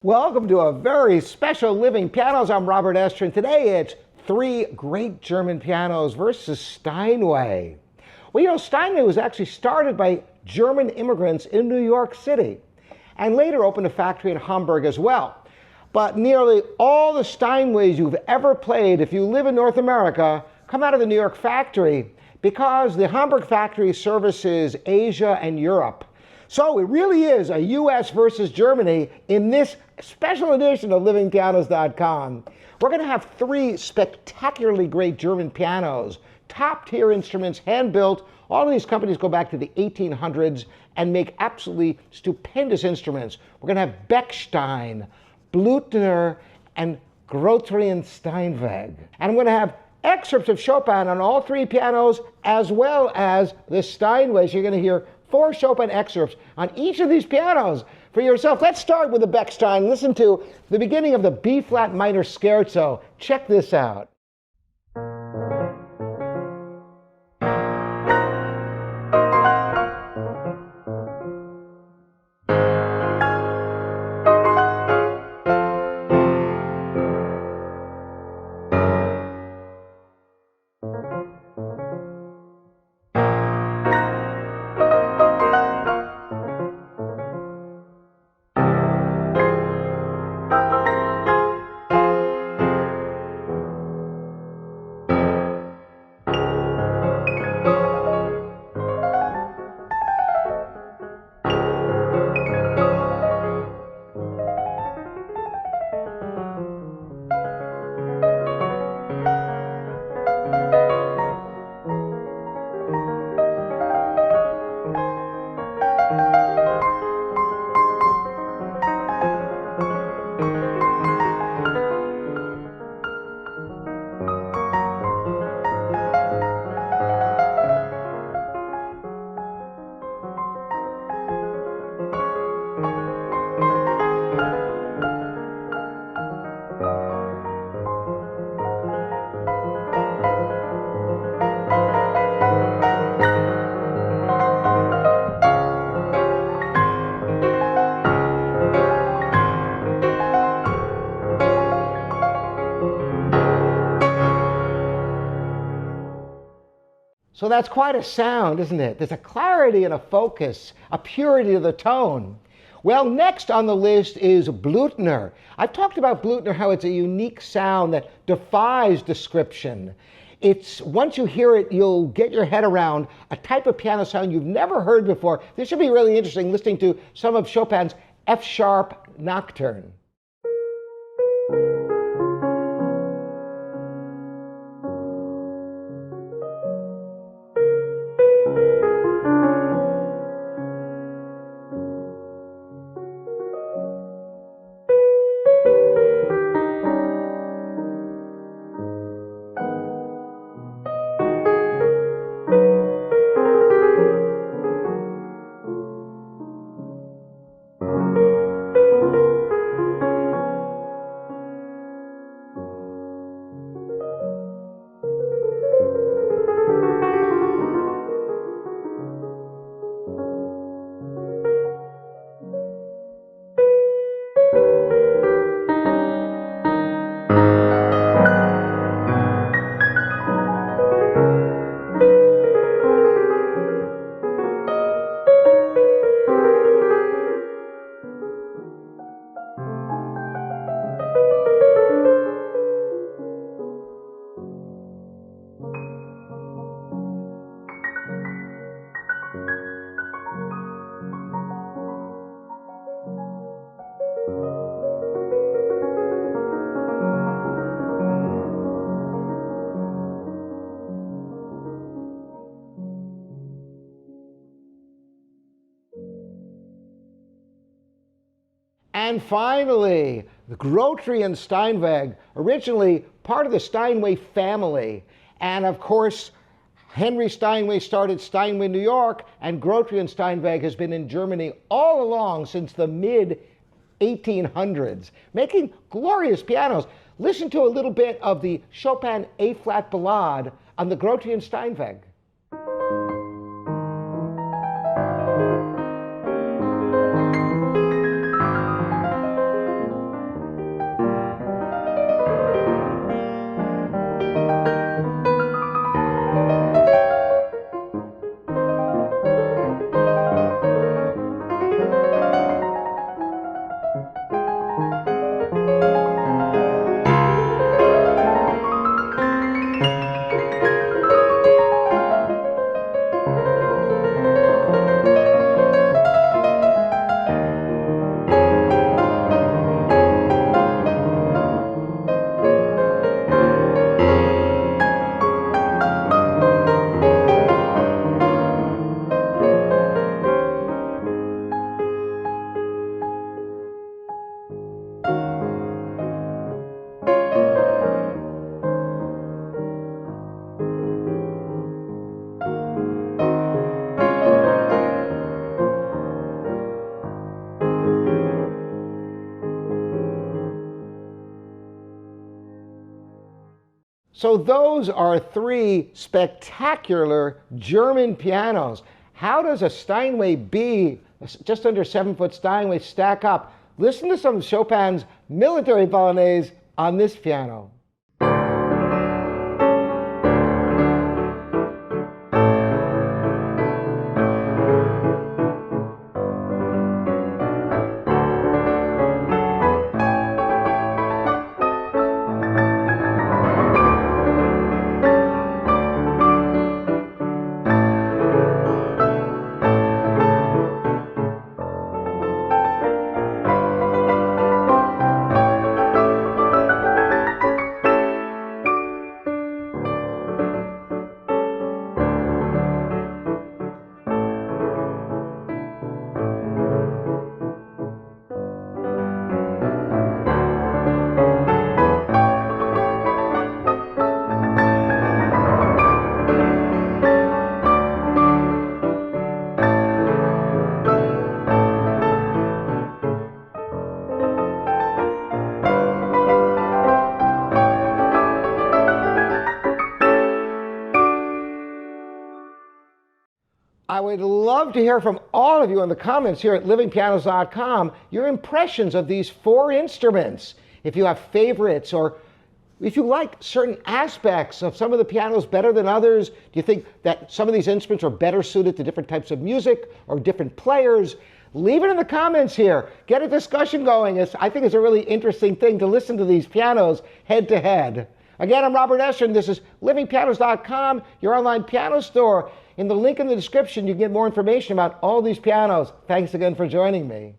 Welcome to a very special Living Pianos. I'm Robert Estrin. Today it's three great German pianos versus Steinway. Well, you know, Steinway was actually started by German immigrants in New York City and later opened a factory in Hamburg as well. But nearly all the Steinways you've ever played, if you live in North America, come out of the New York factory because the Hamburg factory services Asia and Europe. So it really is a US versus Germany in this special edition of livingpianos.com. We're going to have three spectacularly great German pianos, top-tier instruments, hand-built. All of these companies go back to the 1800s and make absolutely stupendous instruments. We're going to have Bechstein, Blüthner, and Grn Stein. And I'm going to have excerpts of Chopan on all three pianos, as well as the Steinways. You're going to hear 4 Chopan excerpts on each of these pianos for yourself. Let's start with the Bechstein. Listen to the beginning of the B-flat minor scherzo. Check this out. So that's quite a sound, isn't it? There's a clarity and a focus, a purity to the tone. Well, next on the list is Blüthner. I've talked about Blüthner, how it's a unique sound that defies description. It's, once you hear it, you'll get your head around a type of piano sound you've never heard before. This should be really interesting, listening to some of Chopin's F-sharp Nocturne. And finally, the Grn Stein, originally part of the Steinway family. And of course, Henry Steinway started Steinway, New York, and Grn Stein has been in Germany all along since the mid-1800s, making glorious pianos. Listen to a little bit of the Chopin A-flat Ballade on the Grn Stein. So those are three spectacular German pianos. How does a Steinway B, just under 7-foot Steinway, stack up? Listen to some of Chopin's military polonaise on this piano. I would love to hear from all of you in the comments here at livingpianos.com your impressions of these four instruments. If you have favorites, or if you like certain aspects of some of the pianos better than others, do you think that some of these instruments are better suited to different types of music or different players? Leave it in the comments here. Get a discussion going. I think it's a really interesting thing to listen to these pianos head to head. Again, I'm Robert Estrin. This is livingpianos.com, your online piano store. In the link in the description, you can get more information about all these pianos. Thanks again for joining me.